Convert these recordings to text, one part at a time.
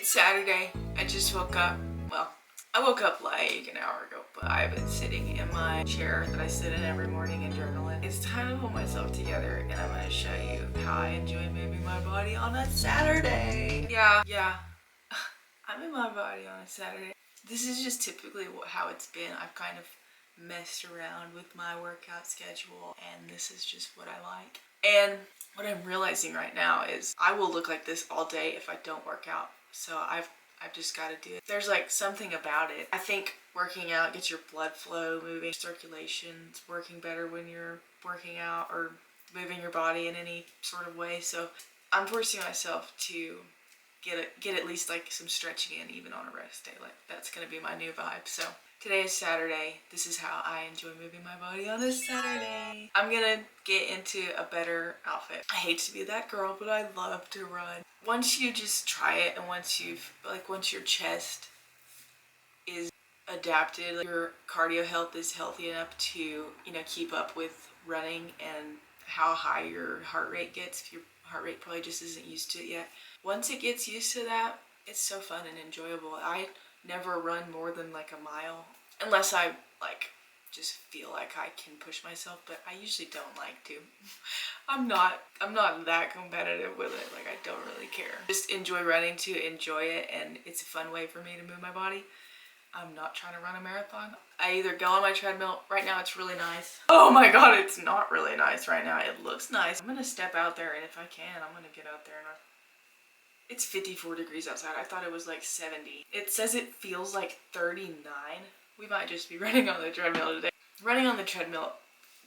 It's Saturday. I just woke up. Well, I woke up like an hour ago, but I've been sitting in my chair that I sit in every morning and journaling. It's time to pull myself together, and I'm going to show you how I enjoy moving my body on a Saturday. Yeah. I'm in my body on a Saturday. This is just typically how it's been. I've kind of messed around with my workout schedule, and this is just what I like. And what I'm realizing right now is I will look like this all day if I don't work out. So I've just got to do it. There's like something about it. I think working out gets your blood flow moving, circulation's working better when you're working out or moving your body in any sort of way. So I'm forcing myself to get at least like some stretching in even on a rest day. Like that's gonna be my new vibe. So today is Saturday. This is how I enjoy moving my body on a Saturday. I'm gonna get into a better outfit. I hate to be that girl, but I love to run. Once you just try it, and once your chest is adapted, like your cardio health is healthy enough to, you know, keep up with running and how high your heart rate gets. If your heart rate probably just isn't used to it yet. Once it gets used to that, it's so fun and enjoyable. I never run more than like a mile unless I like just feel like I can push myself, but I usually don't like to. I'm not that competitive with it. Like I don't really care. Just enjoy running to enjoy it, and it's a fun way for me to move my body. I'm not trying to run a marathon. I either go on my treadmill. Right now it's really nice. Oh my god, it's not really nice right now. It looks nice. I'm gonna step out there, and if I can, I'm gonna get out there and it's 54 degrees outside. I thought it was like 70. It says it feels like 39. We might just be running on the treadmill today. Running on the treadmill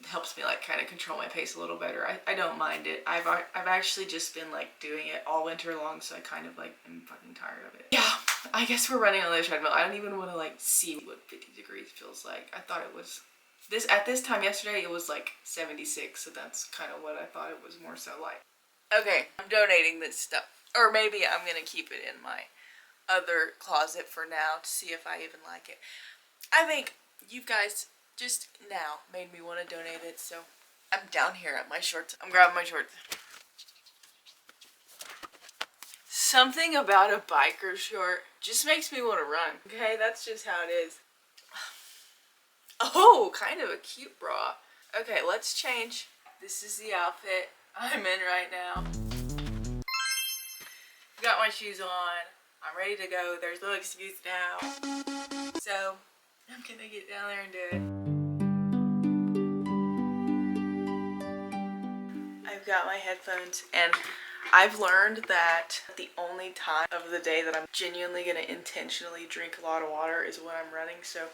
helps me like kind of control my pace a little better. I don't mind it. I've actually just been like doing it all winter long, so I kind of like am fucking tired of it. Yeah, I guess we're running on the treadmill. I don't even want to like see what 50 degrees feels like. I thought it was at this time yesterday it was like 76, so that's kind of what I thought it was more so like. Okay, I'm donating this stuff. Or maybe I'm gonna keep it in my other closet for now to see if I even like it. I think you guys just now made me want to donate it, so I'm down here at my shorts. I'm grabbing my shorts. Something about a biker short just makes me want to run. Okay, that's just how it is. Oh, kind of a cute bra. Okay, let's change. This is the outfit I'm in right now. Got my shoes on. I'm ready to go. There's no excuse now. So I'm gonna get down there and do it. I've got my headphones, and I've learned that the only time of the day that I'm genuinely gonna intentionally drink a lot of water is when I'm running. So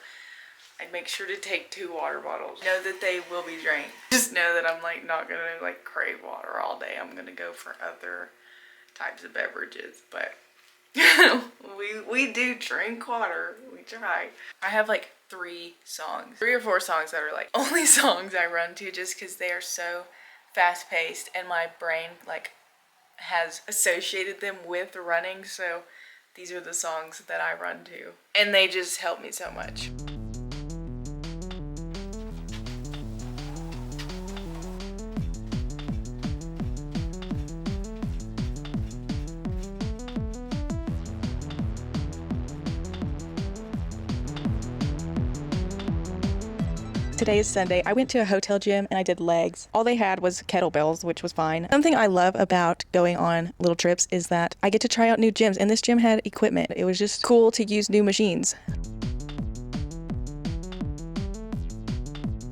I make sure to take 2 water bottles. Know that they will be drank. Just know that I'm like not gonna like crave water all day. I'm gonna go for other types of beverages, but we do drink water. We try. I have like 3 or 4 songs that are like only songs I run to, just because they are so fast paced and my brain like has associated them with running. So these are the songs that I run to, and they just help me so much. Today is Sunday. I went to a hotel gym and I did legs. All they had was kettlebells, which was fine. Something I love about going on little trips is that I get to try out new gyms, and this gym had equipment. It was just cool to use new machines.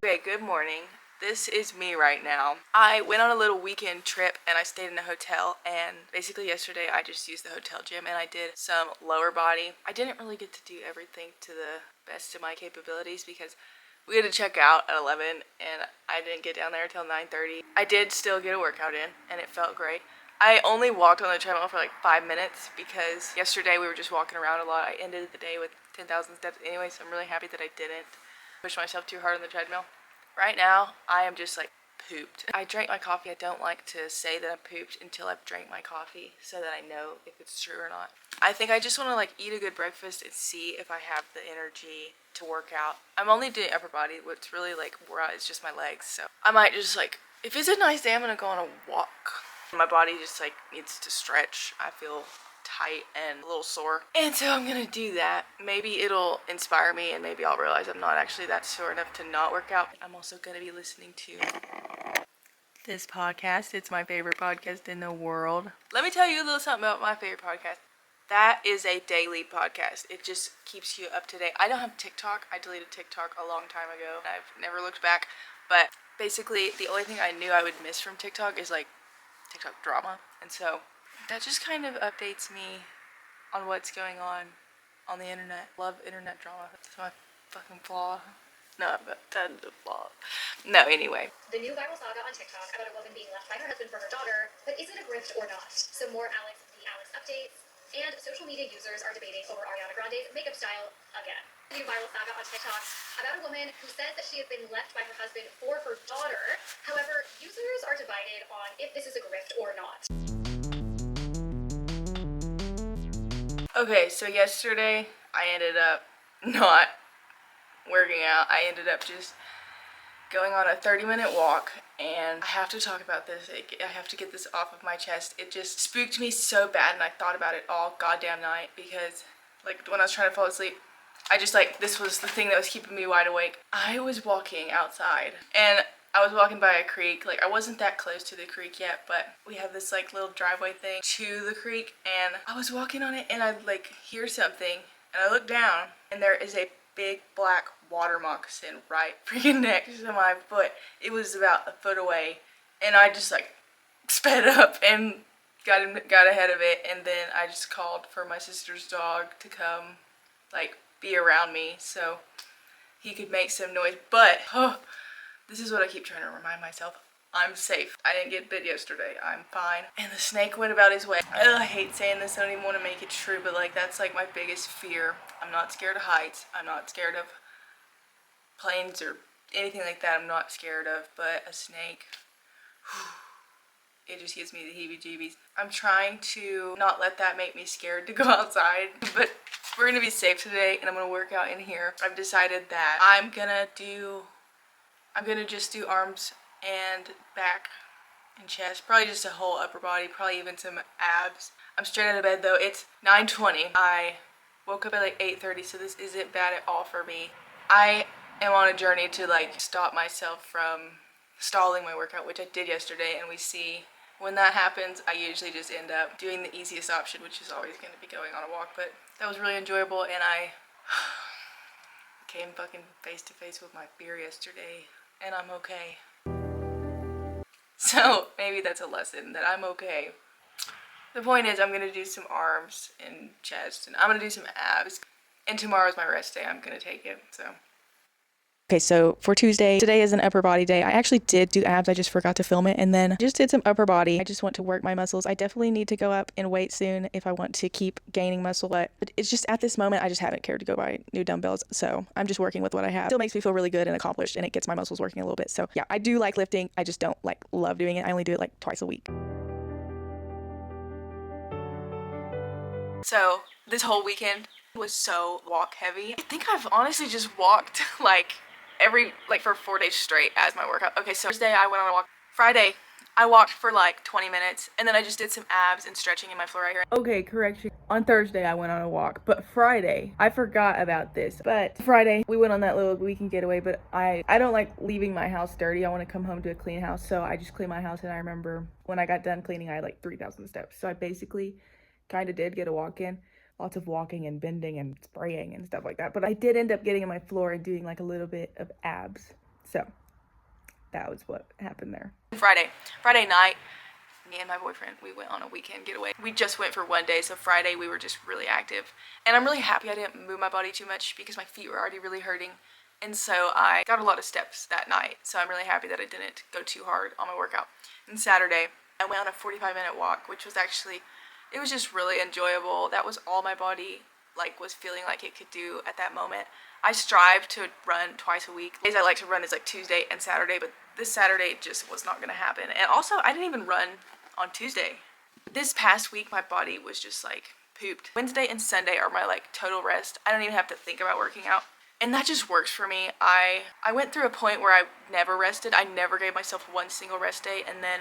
Okay, good morning. This is me right now. I went on a little weekend trip and I stayed in a hotel, and basically yesterday I just used the hotel gym and I did some lower body. I didn't really get to do everything to the best of my capabilities because we had to check out at 11 and I didn't get down there until 9:30. I did still get a workout in and it felt great. I only walked on the treadmill for like 5 minutes because yesterday we were just walking around a lot. I ended the day with 10,000 steps anyway, so I'm really happy that I didn't push myself too hard on the treadmill. Right now, I am just like pooped. I drank my coffee. I don't like to say that I'm pooped until I've drank my coffee so that I know if it's true or not. I think I just want to like eat a good breakfast and see if I have the energy to work out. I'm only doing upper body. What's really like wore out is just my legs. So I might just like, if it's a nice day, I'm gonna go on a walk. My body just like needs to stretch. I feel tight and a little sore. And so I'm gonna do that. Maybe it'll inspire me and maybe I'll realize I'm not actually that sore enough to not work out. I'm also gonna be listening to this podcast. It's my favorite podcast in the world. Let me tell you a little something about my favorite podcast. That is a daily podcast. It just keeps you up to date. I don't have TikTok. I deleted TikTok a long time ago. I've never looked back. But basically, the only thing I knew I would miss from TikTok is like TikTok drama. And so that just kind of updates me on what's going on the internet. Love internet drama. That's my fucking flaw. No, that's the flaw. No, anyway. The new viral saga on TikTok about a woman being left by her husband for her daughter, but is it a grift or not? Some more Alex updates, and social media users are debating over Ariana Grande's makeup style again. The new viral saga on TikTok about a woman who says that she has been left by her husband for her daughter. However, users are divided on if this is a grift or not. Okay, so yesterday I ended up not working out. I ended up just going on a 30-minute walk, and I have to talk about this. I have to get this off of my chest. It just spooked me so bad, and I thought about it all goddamn night because, like, when I was trying to fall asleep, I just, like, this was the thing that was keeping me wide awake. I was walking outside, and I was walking by a creek. Like, I wasn't that close to the creek yet, but we have this, like, little driveway thing to the creek, and I was walking on it, and I, like, hear something, and I look down, and there is a big black water moccasin right freaking next to my foot. It was about a foot away, and I just like sped up and got ahead of it, and then I just called for my sister's dog to come like be around me so he could make some noise. But this is what I keep trying to remind myself. I'm safe. I didn't get bit yesterday. I'm fine. And the snake went about his way. Ugh, I hate saying this. I don't even want to make it true, but like that's like my biggest fear. I'm not scared of heights. I'm not scared of planes or anything like that. I'm not scared of, but a snake, it just gives me the heebie-jeebies. I'm trying to not let that make me scared to go outside, but we're gonna be safe today, and I'm gonna work out in here. I've decided that I'm gonna just do arms and back and chest, probably just a whole upper body, probably even some abs. I'm straight out of bed though. It's 9:20. I woke up at like 8:30, so this isn't bad at all for me. I am on a journey to like stop myself from stalling my workout, which I did yesterday, and we see when that happens, I usually just end up doing the easiest option, which is always going to be going on a walk. But that was really enjoyable, and I came fucking face to face with my fear yesterday, and I'm okay. So maybe that's a lesson, that I'm okay. The point is, I'm going to do some arms and chest, and I'm going to do some abs. And tomorrow's my rest day. I'm going to take it, so. Okay, so for Tuesday, today is an upper body day. I actually did do abs. I just forgot to film it. And then I just did some upper body. I just want to work my muscles. I definitely need to go up in weight soon if I want to keep gaining muscle. But it's just at this moment, I just haven't cared to go buy new dumbbells. So I'm just working with what I have. It still makes me feel really good and accomplished, and it gets my muscles working a little bit. So yeah, I do like lifting. I just don't like love doing it. I only do it like twice a week. So this whole weekend was so walk heavy. I think I've honestly just walked for 4 days straight as my workout. Okay, so Thursday I went on a walk. Friday I walked for like 20 minutes, and then I just did some abs and stretching in my floor right here. Okay, correction. On Thursday I went on a walk, but Friday, I forgot about this, but Friday we went on that little weekend getaway, but I don't like leaving my house dirty. I want to come home to a clean house, so I just cleaned my house, and I remember when I got done cleaning, I had like 3,000 steps. So I basically kind of did get a walk in. Lots of walking and bending and spraying and stuff like that. But I did end up getting on my floor and doing like a little bit of abs. So that was what happened there. Friday night, me and my boyfriend, we went on a weekend getaway. We just went for 1 day, so Friday we were just really active. And I'm really happy I didn't move my body too much because my feet were already really hurting. And so I got a lot of steps that night. So I'm really happy that I didn't go too hard on my workout. And Saturday, I went on a 45-minute walk, which was actually, it was just really enjoyable. That was all my body like was feeling like it could do at that moment. I strive to run twice a week. The days I like to run is like Tuesday and Saturday, but this Saturday just was not gonna happen. And also I didn't even run on Tuesday. This past week my body was just like pooped. Wednesday and Sunday are my like total rest. I don't even have to think about working out. And that just works for me. I went through a point where I never rested. I never gave myself one single rest day, and then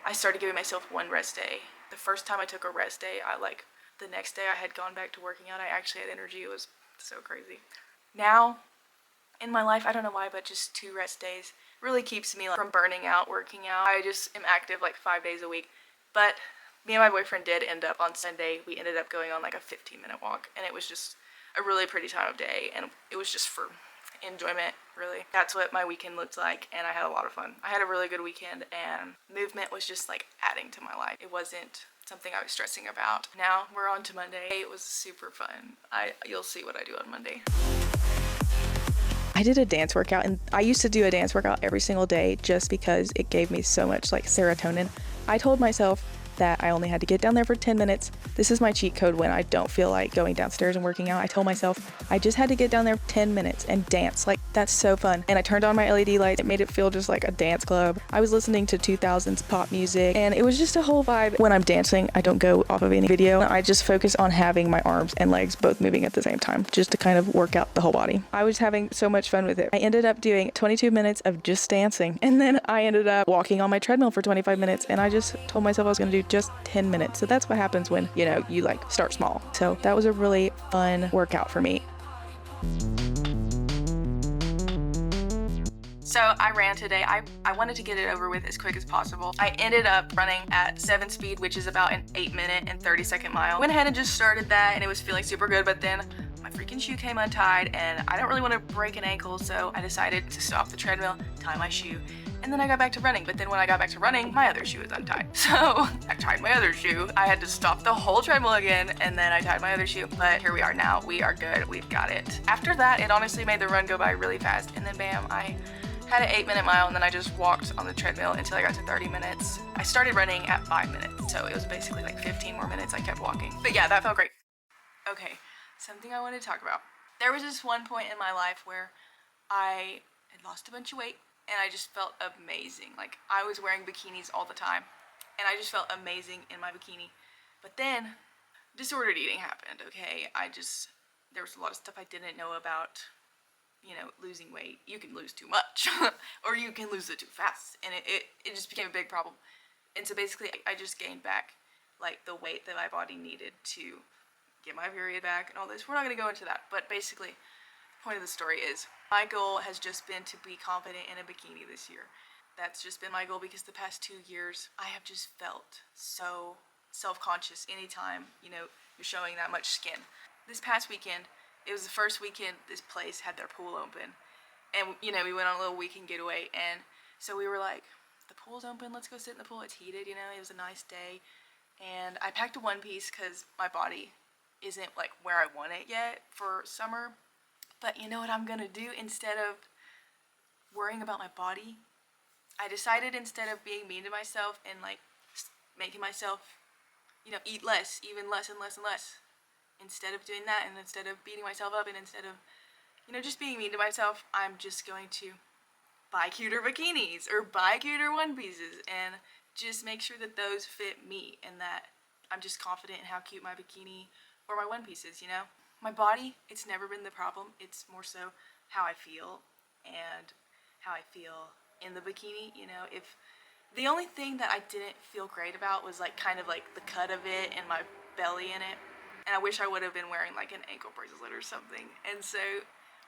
I started giving myself one rest day. The first time I took a rest day, I like the next day I had gone back to working out, I actually had energy. It was so crazy. Now, in my life, I don't know why, but just 2 rest days really keeps me from burning out working out. I just am active like 5 days a week. But me and my boyfriend did end up on Sunday, we ended up going on like a 15-minute walk, and it was just a really pretty time of day, and it was just for enjoyment, really. That's what my weekend looked like, and I had a lot of fun. I had a really good weekend, and movement was just like adding to my life. It wasn't something I was stressing about. Now we're on to Monday. It was super fun. You'll see what I do on Monday. I did a dance workout, and I used to do a dance workout every single day just because it gave me so much like serotonin. I told myself that I only had to get down there for 10 minutes. This is my cheat code when I don't feel like going downstairs and working out. I told myself I just had to get down there 10 minutes and dance. Like, that's so fun. And I turned on my LED lights. It made it feel just like a dance club. I was listening to 2000s pop music, and it was just a whole vibe. When I'm dancing, I don't go off of any video. I just focus on having my arms and legs both moving at the same time, just to kind of work out the whole body. I was having so much fun with it. I ended up doing 22 minutes of just dancing, and then I ended up walking on my treadmill for 25 minutes, and I just told myself I was going to do just 10 minutes. So that's what happens when, you like start small. So that was a really fun workout for me. So I ran today. I wanted to get it over with as quick as possible. I ended up running at 7 speed, which is about an 8-minute and 30-second mile. Went ahead and just started that, and it was feeling super good, but then my freaking shoe came untied, and I don't really want to break an ankle, so I decided to stop the treadmill, tie my shoe, and then I got back to running. But then when I got back to running, my other shoe was untied. So I tied my other shoe. I had to stop the whole treadmill again, and then I tied my other shoe. But here we are now. We are good. We've got it. After that, it honestly made the run go by really fast. And then bam, I had an 8-minute mile, and then I just walked on the treadmill until I got to 30 minutes. I started running at 5 minutes, so it was basically like 15 more minutes I kept walking. But yeah, that felt great. Okay, something I wanted to talk about. There was this one point in my life where I had lost a bunch of weight, and I just felt amazing. Like, I was wearing bikinis all the time, and I just felt amazing in my bikini. But then disordered eating happened, okay? There was a lot of stuff I didn't know about, losing weight. You can lose too much, or you can lose it too fast, and it just became a big problem. And so basically, I just gained back, like, the weight that my body needed to get my period back and all this. We're not going to go into that, but basically, the point of the story is, my goal has just been to be confident in a bikini this year. That's just been my goal, because the past 2 years, I have just felt so self-conscious anytime, you're showing that much skin. This past weekend, it was the first weekend this place had their pool open. And, we went on a little weekend getaway, and so we were like, the pool's open, let's go sit in the pool, it's heated, it was a nice day. And I packed a one piece because my body isn't like where I want it yet for summer. But you know what I'm gonna do instead of worrying about my body? I decided, instead of being mean to myself and like making myself, eat less, even less and less and less, instead of doing that, and instead of beating myself up, and instead of, just being mean to myself, I'm just going to buy cuter bikinis or buy cuter one pieces and just make sure that those fit me, and that I'm just confident in how cute my bikini or my one piece is, My body, it's never been the problem. It's more so how I feel, and how I feel in the bikini, If the only thing that I didn't feel great about was like kind of like the cut of it and my belly in it. And I wish I would have been wearing like an ankle bracelet or something. And so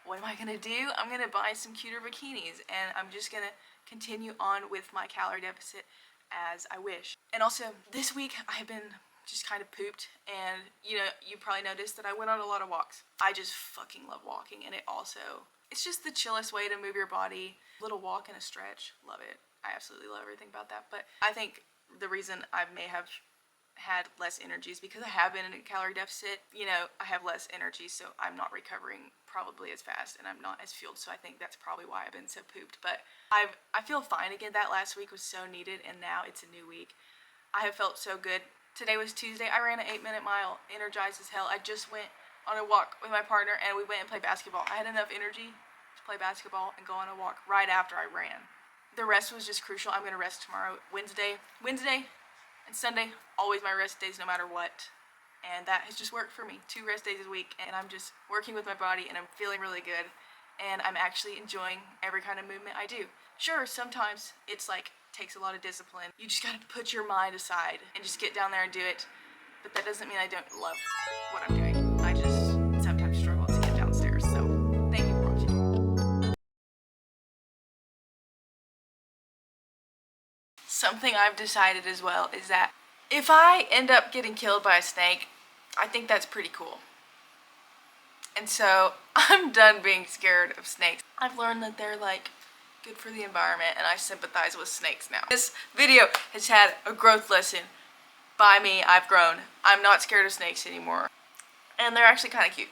what am I gonna do? I'm gonna buy some cuter bikinis, and I'm just gonna continue on with my calorie deficit as I wish. And also, this week I've been just kind of pooped, and you probably noticed that I went on a lot of walks. I just fucking love walking, and it's just the chillest way to move your body. Little walk and a stretch, love it. I absolutely love everything about that. But I think the reason I may have had less energy is because I have been in a calorie deficit. I have less energy, so I'm not recovering probably as fast, and I'm not as fueled. So I think that's probably why I've been so pooped. But I feel fine again. That last week was so needed, and now it's a new week. I have felt so good. Today was Tuesday. I ran an 8-minute mile, energized as hell. I just went on a walk with my partner, and we went and played basketball. I had enough energy to play basketball and go on a walk right after I ran. The rest was just crucial. I'm going to rest tomorrow, Wednesday and Sunday, always my rest days no matter what. And that has just worked for me. 2 rest days a week, and I'm just working with my body, and I'm feeling really good. And I'm actually enjoying every kind of movement I do. Sure, sometimes it's like takes a lot of discipline. You just gotta put your mind aside and just get down there and do it. but that doesn't mean I don't love what I'm doing. I just sometimes struggle to get downstairs. So thank you for watching. Something I've decided as well is that if I end up getting killed by a snake, I think that's pretty cool. And so I'm done being scared of snakes. I've learned that they're like good for the environment, and I sympathize with snakes now. This video has had a growth lesson by me. I've grown. I'm not scared of snakes anymore. And they're actually kind of cute.